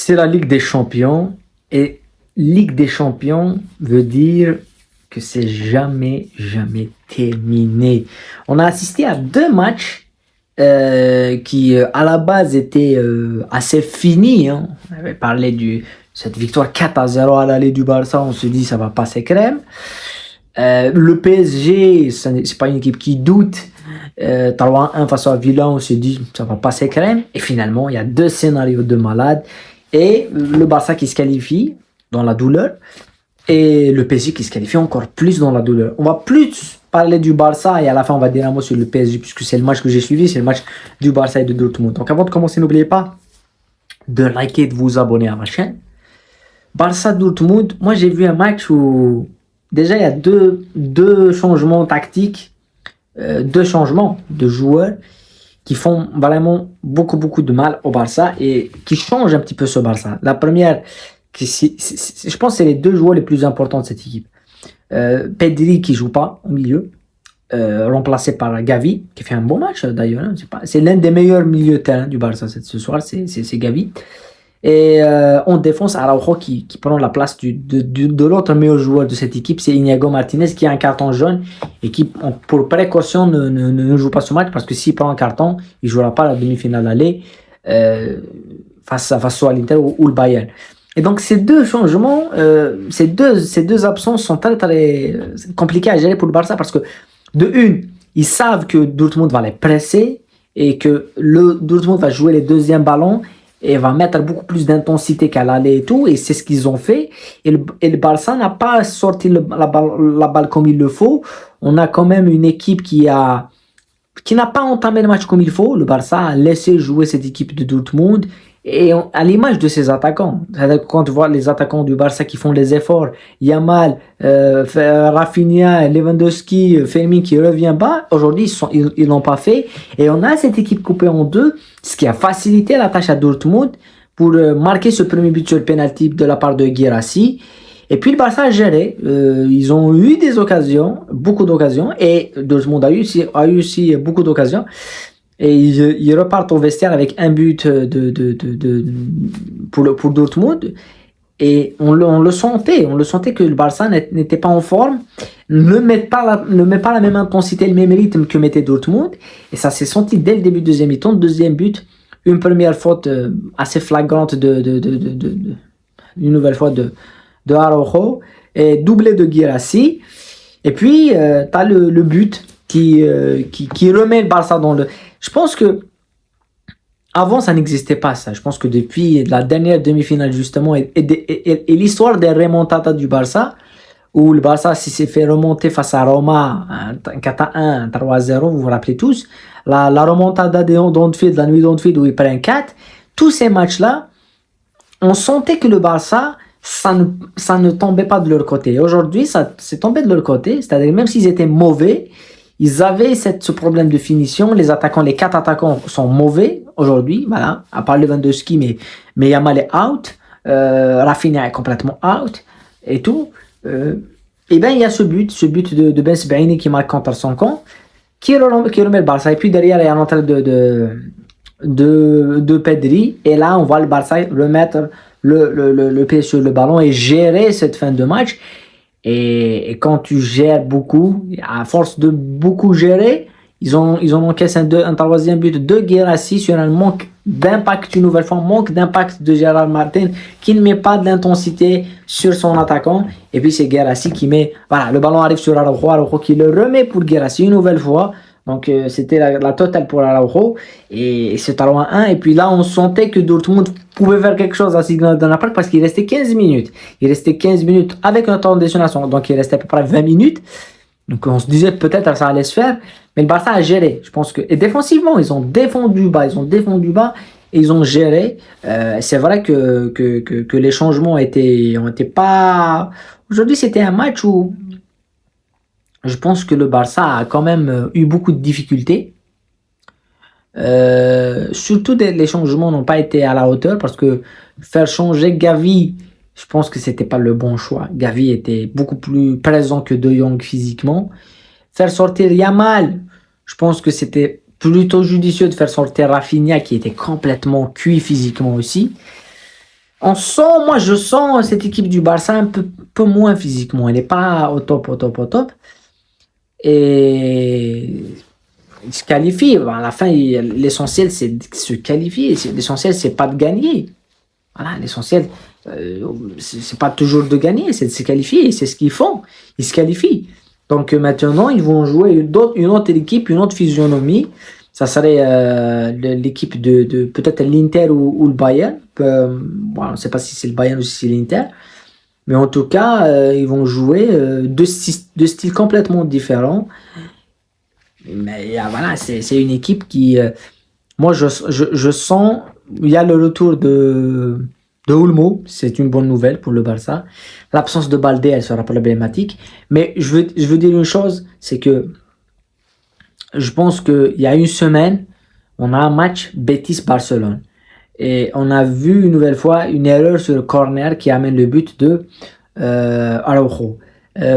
C'est la Ligue des Champions. Et Ligue des Champions veut dire que c'est jamais, jamais terminé. On a assisté à deux matchs qui, à la base, étaient assez finis. Hein. On avait parlé de cette victoire 4-0 à l'aller du Barça. On se dit, ça va passer crème. Le PSG, c'est pas une équipe qui doute. 3-1 face à Villa, on se dit, ça va passer crème. Et finalement, il y a deux scénarios de malade. Et le Barça qui se qualifie dans la douleur et le PSG qui se qualifie encore plus dans la douleur. On va plus parler du Barça et à la fin on va dire un mot sur le PSG puisque c'est le match que j'ai suivi, c'est le match du Barça et de Dortmund. Donc avant de commencer, n'oubliez pas de liker et de vous abonner à ma chaîne. Barça-Dortmund, moi j'ai vu un match où déjà il y a deux changements tactiques, deux changements de joueurs qui font vraiment beaucoup de mal au Barça et qui changent un petit peu ce Barça. La première, je pense que c'est les deux joueurs les plus importants de cette équipe. Pedri qui joue pas au milieu, remplacé par Gavi, qui fait un bon match d'ailleurs. Hein, c'est l'un des meilleurs milieux de terrain du Barça ce soir, c'est Gavi. Et on défonce Araujo qui prend la place de l'autre meilleur joueur de cette équipe, c'est Iñigo Martinez qui a un carton jaune et qui, pour précaution, ne joue pas ce match parce que s'il prend un carton, il ne jouera pas la demi-finale aller face à l'Inter ou le Bayern. Et donc ces deux changements, ces deux absences sont très compliquées à gérer pour le Barça parce que de une, ils savent que Dortmund va les presser et que le Dortmund va jouer les deuxièmes ballons et va mettre beaucoup plus d'intensité qu'à l'aller et tout, et c'est ce qu'ils ont fait. Et le Barça n'a pas sorti la balle comme il le faut. On a quand même une équipe qui n'a pas entamé le match comme il faut. Le Barça a laissé jouer cette équipe de Dortmund, et à l'image de ses attaquants. Quand tu vois les attaquants du Barça qui font les efforts, Yamal, Rafinha, Lewandowski, Fermin qui revient bas, aujourd'hui ils l'ont pas fait. Et on a cette équipe coupée en deux, ce qui a facilité la tâche à Dortmund pour marquer ce premier but sur le penalty de la part de Guirassy. Et puis le Barça a géré, ils ont eu des occasions, beaucoup d'occasions, et Dortmund a eu aussi beaucoup d'occasions. Et ils repartent au vestiaire avec un but pour Dortmund. Et on le sentait que le Barça n'était pas en forme, ne met pas la même intensité, le même rythme que mettait Dortmund. Et ça s'est senti dès le début de deuxième mi-temps. Deuxième but, une première faute assez flagrante une nouvelle fois de Araujo, et doublé de Guirassy. Et puis, tu as le but qui remet le Barça dans le... Je pense que avant ça n'existait pas ça. Je pense que depuis la dernière demi-finale justement et l'histoire des remontadas du Barça, où le Barça s'est fait remonter face à Roma, un 4-1, 3-0, vous vous rappelez tous, la remontada de la nuit d'Anfield où il prend 4, tous ces matchs-là, on sentait que le Barça, ça ne tombait pas de leur côté. Aujourd'hui, ça s'est tombé de leur côté, c'est-à-dire même s'ils étaient mauvais, ils avaient ce problème de finition. Les 4 attaquants sont mauvais aujourd'hui, voilà, à part Lewandowski, mais Yamal est out, Rafinha est complètement out, et tout. Et bien il y a ce but de Ben Sebaini qui marque contre son camp, qui remet le Barça. Et puis derrière, il y a l'entrée de Pedri, et là on voit le Barça remettre le pied sur le ballon et gérer cette fin de match. Et quand tu gères beaucoup, à force de beaucoup gérer, ils ont encaissé un troisième but de Guirassy sur un manque d'impact, une nouvelle fois, manque d'impact de Gérard Martin qui ne met pas de l'intensité sur son attaquant. Et puis c'est Guirassy qui met, voilà, le ballon arrive sur Araujo qui le remet pour Guirassy une nouvelle fois. Donc c'était la totale pour Araujo et c'est 3-1. Et puis là on sentait que Dortmund pouvait faire quelque chose à Signal Iduna Park parce qu'il restait 15 minutes. Il restait 15 minutes avec un temps d'additionnation, donc il restait à peu près 20 minutes. Donc on se disait peut-être que ça allait se faire, mais le Barça a géré. Je pense que, et défensivement, ils ont défendu bas et ils ont géré. C'est vrai que les changements ont été pas... Aujourd'hui c'était un match où je pense que le Barça a quand même eu beaucoup de difficultés. Surtout les changements n'ont pas été à la hauteur parce que faire changer Gavi, je pense que c'était pas le bon choix. Gavi était beaucoup plus présent que De Jong physiquement. Faire sortir Yamal, je pense que c'était plutôt judicieux de faire sortir Rafinha qui était complètement cuit physiquement aussi. On sent, moi je sens cette équipe du Barça un peu moins physiquement. Elle n'est pas au top, au top, au top. Et il se qualifie. Bon, à la fin, l'essentiel c'est de se qualifier. L'essentiel c'est pas de gagner. Voilà, l'essentiel c'est pas toujours de gagner, c'est de se qualifier. C'est ce qu'ils font. Ils se qualifient. Donc maintenant, ils vont jouer une autre équipe, une autre physionomie. Ça serait l'équipe de peut-être l'Inter ou le Bayern. Bon, on ne sait pas si c'est le Bayern ou si c'est l'Inter. Mais en tout cas, ils vont jouer deux styles complètement différents. Mais voilà, c'est une équipe qui... moi, je sens... Il y a le retour de Olmo. C'est une bonne nouvelle pour le Barça. L'absence de Baldé, elle sera problématique. Mais je veux dire une chose, c'est que je pense qu'il y a une semaine, on a un match Betis-Barcelone. Et on a vu une nouvelle fois une erreur sur le corner qui amène le but de Araujo.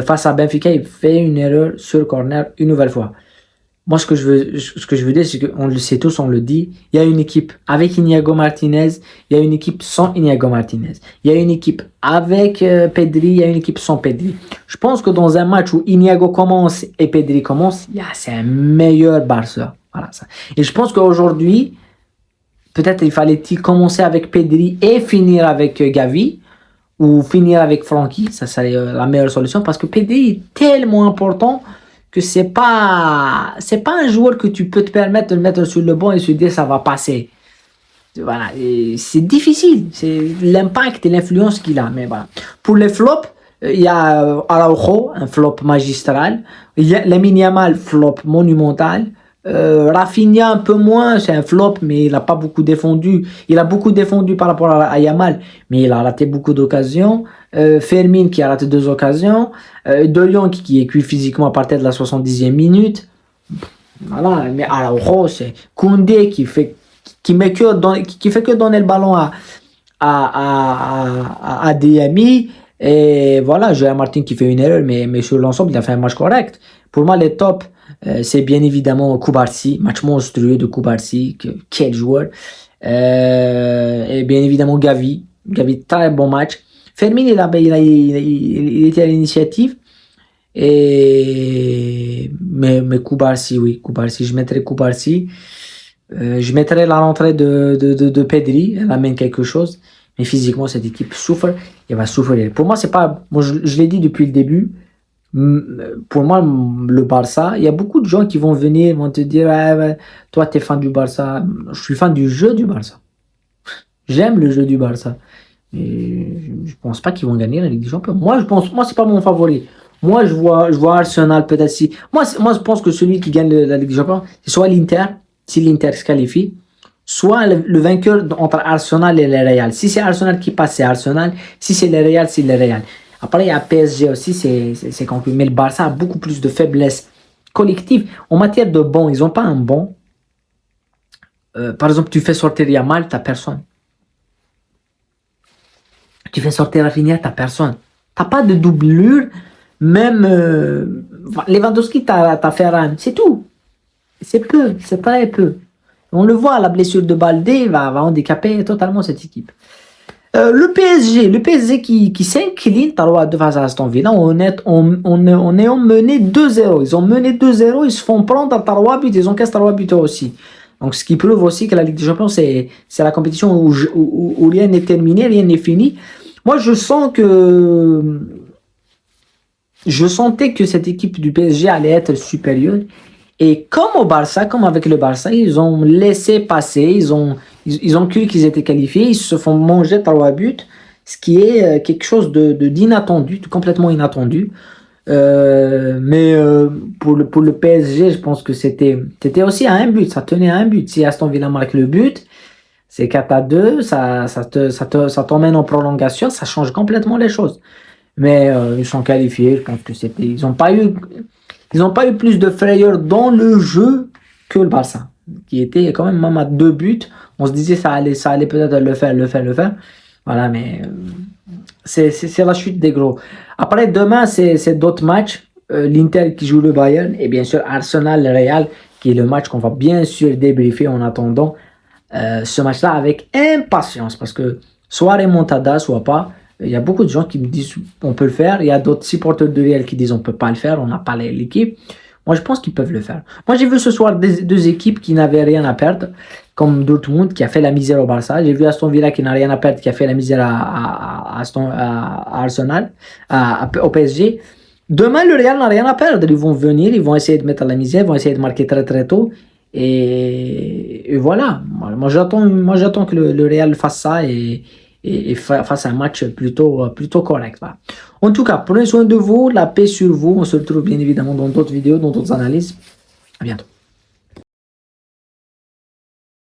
Face à Benfica, il fait une erreur sur le corner une nouvelle fois. Moi, ce que je veux dire, c'est qu'on le sait tous, on le dit, il y a une équipe avec Iñigo Martinez, il y a une équipe sans Iñigo Martinez. Il y a une équipe avec Pedri, il y a une équipe sans Pedri. Je pense que dans un match où Iñigo commence et Pedri commence, c'est un meilleur Barça. Voilà, ça. Et je pense qu'aujourd'hui, peut-être il fallait-il commencer avec Pedri et finir avec Gavi, ou finir avec Francky, ça serait la meilleure solution, parce que Pedri est tellement important que c'est pas un joueur que tu peux te permettre de le mettre sur le banc et se dire ça va passer. Voilà, et c'est difficile, c'est l'impact et l'influence qu'il a. Mais voilà. Pour les flops, il y a Araujo, un flop magistral. Il y a Lamine Yamal, flop monumental. Rafinha un peu moins, c'est un flop, mais il n'a pas beaucoup défendu. Il a beaucoup défendu par rapport à Yamal, mais il a raté beaucoup d'occasions. Fermin qui a raté 2 occasions. De Jong qui est cuit physiquement à partir de la 70e minute. Voilà, mais Araujo, c'est Koundé qui fait que donner le ballon à des amis. Et voilà, Joël Martin qui fait une erreur, mais sur l'ensemble, il a fait un match correct. Pour moi, les tops, c'est bien évidemment Koubarsi, match monstrueux de Koubarsi, quel joueur. Et bien évidemment Gavi, très bon match. Fermin, il était à l'initiative. Mais Koubarsi, oui, Koubarsi, je mettrais Koubarsi. Je mettrais la rentrée de Pedri, elle amène quelque chose. Mais physiquement, cette équipe souffre, elle va souffrir. Pour moi, c'est pas, moi, je l'ai dit depuis le début, pour moi, le Barça, il y a beaucoup de gens qui vont venir, vont te dire, ah, ouais, toi, t'es fan du Barça. Je suis fan du jeu du Barça. J'aime le jeu du Barça. Et je pense pas qu'ils vont gagner la Ligue des Champions. Moi, c'est pas mon favori. Moi, je vois Arsenal peut-être si. Moi, je pense que celui qui gagne la Ligue des Champions, c'est soit l'Inter, si l'Inter se qualifie, soit le vainqueur entre Arsenal et le Real. Si c'est Arsenal qui passe, c'est Arsenal. Si c'est le Real, c'est le Real. Après, il y a PSG aussi, c'est conclu. Mais le Barça a beaucoup plus de faiblesse collective. En matière de banc, ils n'ont pas un banc. Par exemple, tu fais sortir Yamal, t'as personne. Tu fais sortir Rafinha, t'as personne. T'as pas de doublure. Même Lewandowski, t'as Ferran. C'est tout. C'est peu, c'est très peu. On le voit, la blessure de Baldé va handicaper totalement cette équipe. Le PSG qui s'incline face à Aston Villa, on est mené 2-0. Ils ont mené 2-0, ils se font prendre à 3 buts, ils encaissent 3 buts aussi. Donc ce qui prouve aussi que la Ligue des Champions, c'est la compétition où rien n'est terminé, rien n'est fini. Moi, je sentais que cette équipe du PSG allait être supérieure. Et comme au Barça, comme avec le Barça, ils ont laissé passer, ils ont cru qu'ils étaient qualifiés, ils se font manger 3 buts, ce qui est quelque chose d'inattendu, de complètement inattendu. Mais pour le PSG, je pense que c'était aussi à un but, ça tenait à un but. Si Aston Villa marque le but, c'est 4-2, ça t'emmène en prolongation, ça change complètement les choses. Mais ils sont qualifiés, je pense que ils n'ont pas eu plus de frayeur dans le jeu que le Barça, qui était quand même à 2 buts. On se disait ça allait peut-être le faire. Voilà, mais c'est la chute des gros. Après, demain, c'est d'autres matchs. L'Inter qui joue le Bayern et bien sûr Arsenal, le Real, qui est le match qu'on va bien sûr débriefer en attendant ce match-là avec impatience, parce que soit remontada, soit pas. Il y a beaucoup de gens qui me disent on peut le faire. Il y a d'autres supporters de Real qui disent on peut pas le faire, on n'a pas l'équipe. Moi, je pense qu'ils peuvent le faire. Moi, j'ai vu ce soir deux équipes qui n'avaient rien à perdre, comme Dortmund qui a fait la misère au Barça. J'ai vu Aston Villa qui n'a rien à perdre, qui a fait la misère à Arsenal, au PSG. Demain, le Real n'a rien à perdre. Ils vont venir, ils vont essayer de mettre la misère, ils vont essayer de marquer très très tôt. Et voilà. Moi, j'attends que le Real fasse ça et fasse un match plutôt correct. Voilà. En tout cas, prenez soin de vous, la paix sur vous. On se retrouve bien évidemment dans d'autres vidéos, dans d'autres analyses. À bientôt.